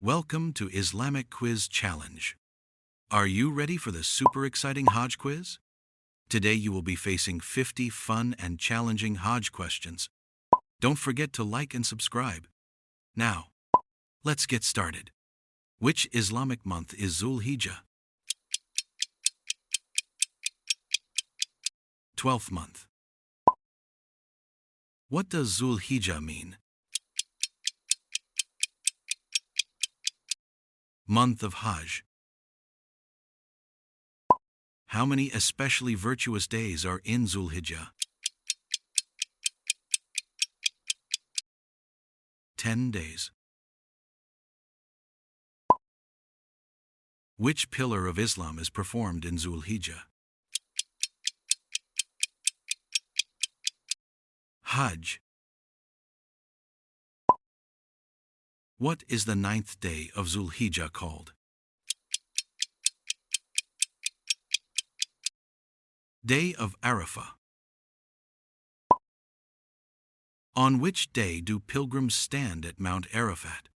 Welcome to Islamic Quiz Challenge. Are you ready for the super exciting Hajj quiz? Today you will be facing 50 fun and challenging Hajj questions. Don't forget to like and subscribe. Now, let's get started. Which Islamic month is Dhul Hijjah? 12th month. What does Dhul Hijjah mean? Month of Hajj. How many especially virtuous days are in Dhul Hijjah? 10 days. Which pillar of Islam is performed in Dhul Hijjah? Hajj. What is the 9th day of Dhul Hijjah called? Day of Arafah. On which day do pilgrims stand at Mount Arafat?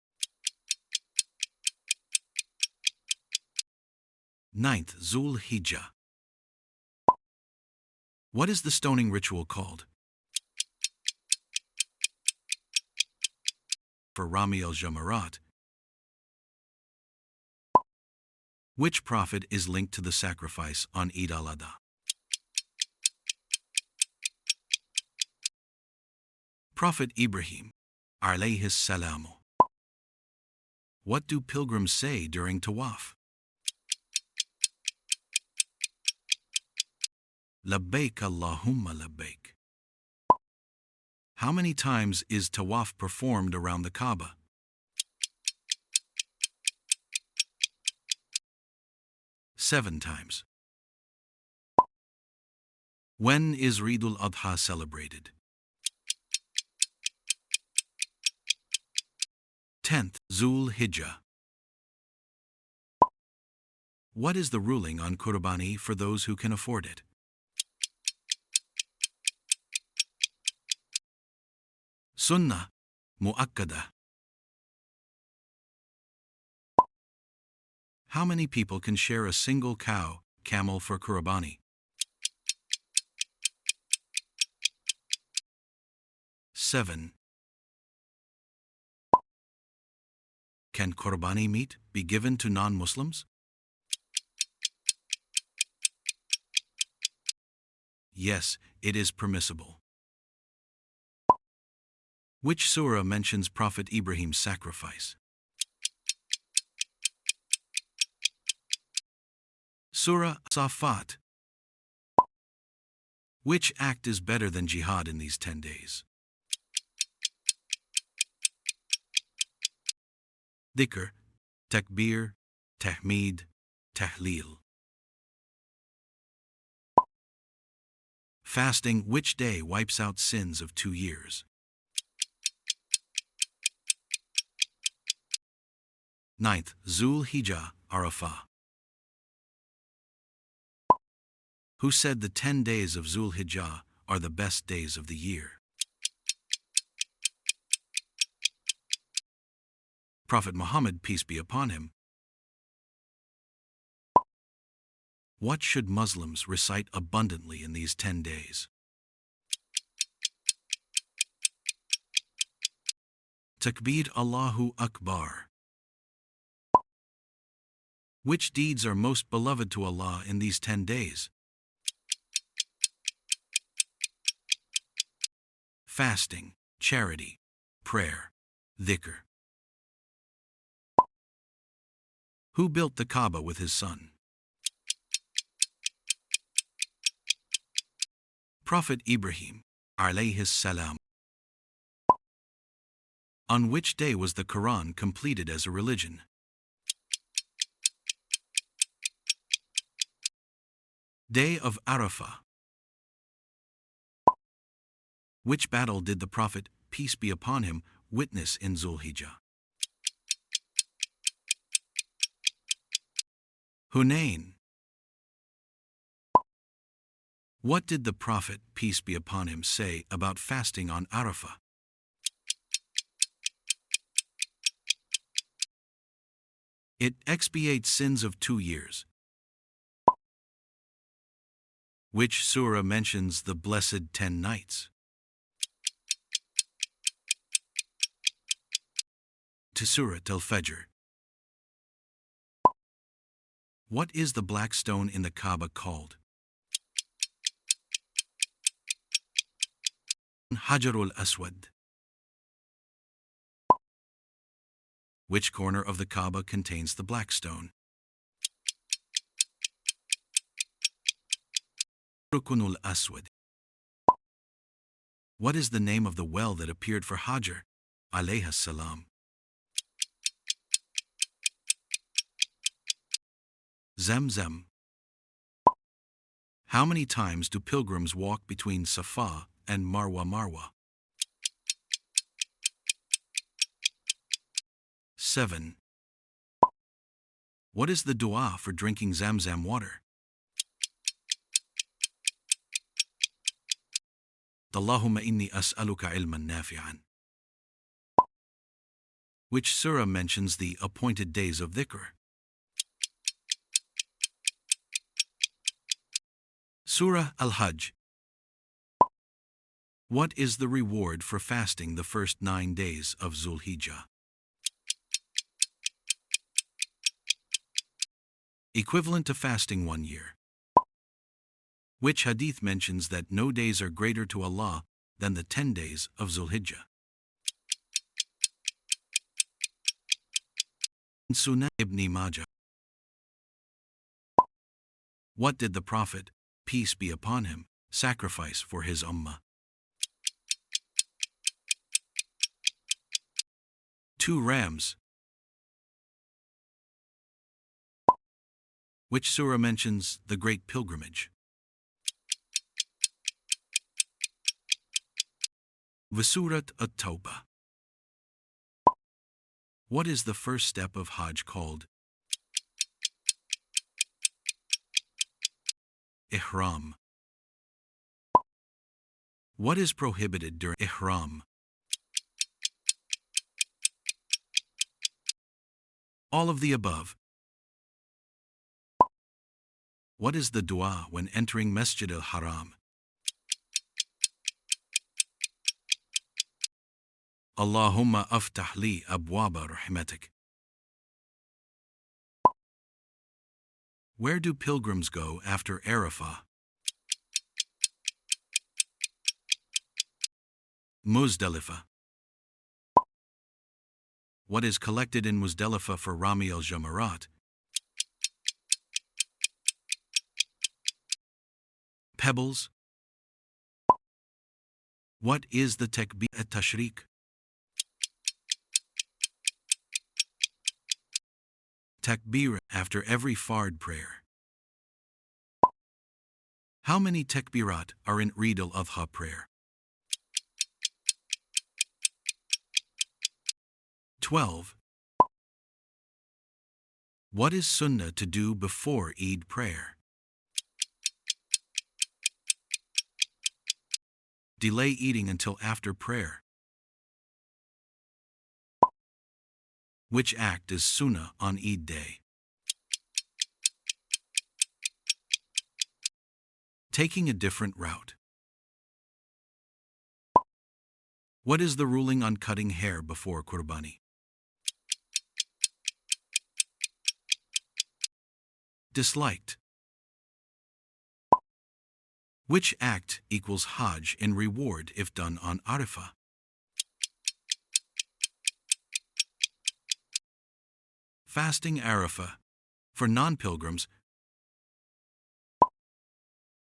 9th Dhul Hijjah. What is the stoning ritual called? For Rami al-Jamarat. Which prophet is linked to the sacrifice on Eid al-Adha? Prophet Ibrahim, Assalamu. What do pilgrims say during Tawaf? Labbaik Allahumma labbaik. How many times is Tawaf performed around the Kaaba? 7 times. When is Eid al-Adha celebrated? 10th Dhul Hijjah. What is the ruling on Qurbani for those who can afford it? Sunnah Mu'akkada. How many people can share a single cow, camel for Qurbani? 7. Can Qurbani meat be given to non-Muslims? Yes, it is permissible. Which surah mentions Prophet Ibrahim's sacrifice? Surah Safat. Which act is better than jihad in these 10 days? Dhikr, Takbir, Tahmeed, Tahleel. Fasting which day wipes out sins of 2 years? 9th Dhul Hijjah, Arafah. Who said the 10 days of Dhul Hijjah are the best days of the year? Prophet Muhammad, peace be upon him. What should Muslims recite abundantly in these 10 days? Takbir Allahu Akbar. Which deeds are most beloved to Allah in these 10 days? Fasting, charity, prayer, dhikr. Who built the Kaaba with his son? Prophet Ibrahim, alayhi salam. On which day was the Quran completed as a religion? Day of Arafah. Which battle did the Prophet, peace be upon him, witness in Dhul Hijjah? Hunayn. What did the Prophet, peace be upon him, say about fasting on Arafah? It expiates sins of 2 years. Which surah mentions the blessed 10 nights? To Surah Al-Fajr. What is the black stone in the Kaaba called? Hajarul Aswad. Which corner of the Kaaba contains the black stone? Rukunul Aswad. What is the name of the well that appeared for Hajar, alayhi salam? Zamzam. How many times do pilgrims walk between Safa and Marwa? 7. What is the dua for drinking Zamzam water? Allahumma inni as'aluka ilman nafi'an. Which surah mentions the appointed days of dhikr? Surah Al-Hajj. What is the reward for fasting the first 9 days of Dhul Hijjah? Equivalent to fasting 1 year. Which hadith mentions that no days are greater to Allah than the 10 days of Dhul Hijjah? Sunan Ibn Majah. What did the Prophet, peace be upon him, sacrifice for his ummah? 2 rams. Which surah mentions the great pilgrimage? Surat At-Tawbah. What is the first step of Hajj called? Ihram. What is prohibited during Ihram? All of the above. What is the dua when entering Masjid al-Haram? Allahumma aftah li abwaba rahmatik. Where do pilgrims go after Arafah? Muzdalifah. What is collected in Muzdalifah for Rami al-Jamarat? Pebbles. What is the takbir at-tashriq? Takbir after every fard prayer. How many takbirat are in Eid al-Adha prayer? 12. What is sunnah to do before Eid prayer? Delay eating until after prayer. Which act is sunnah on Eid day? Taking a different route. What is the ruling on cutting hair before Qurbani? Disliked. Which act equals Hajj in reward if done on Arafah? Fasting Arafah. For non-pilgrims,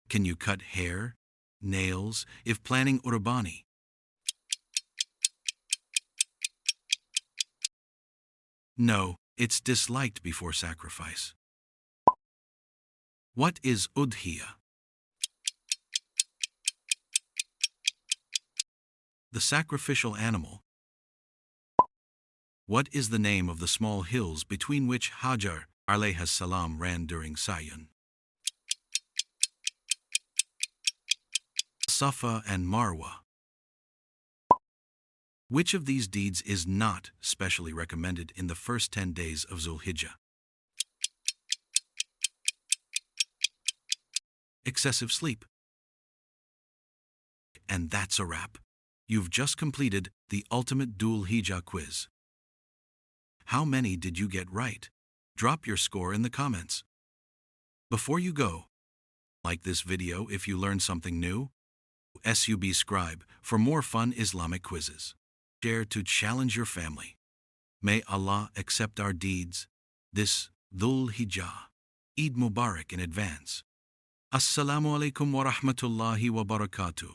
can you cut hair, nails, if planning Qurbani? No, it's disliked before sacrifice. What is Udhiyah? The sacrificial animal. What is the name of the small hills between which Hajar alayhi salam ran during Sa'yun? Safa and Marwa. Which of these deeds is not specially recommended in the first 10 days of Dhul Hijjah? Excessive sleep. And that's a wrap. You've just completed the ultimate Dhul Hijjah quiz. How many did you get right? Drop your score in the comments. Before you go, like this video if you learned something new. Subscribe for more fun Islamic quizzes. Share to challenge your family. May Allah accept our deeds this Dhul Hijjah. Eid Mubarak in advance. Assalamu alaikum wa rahmatullahi wa barakatuh.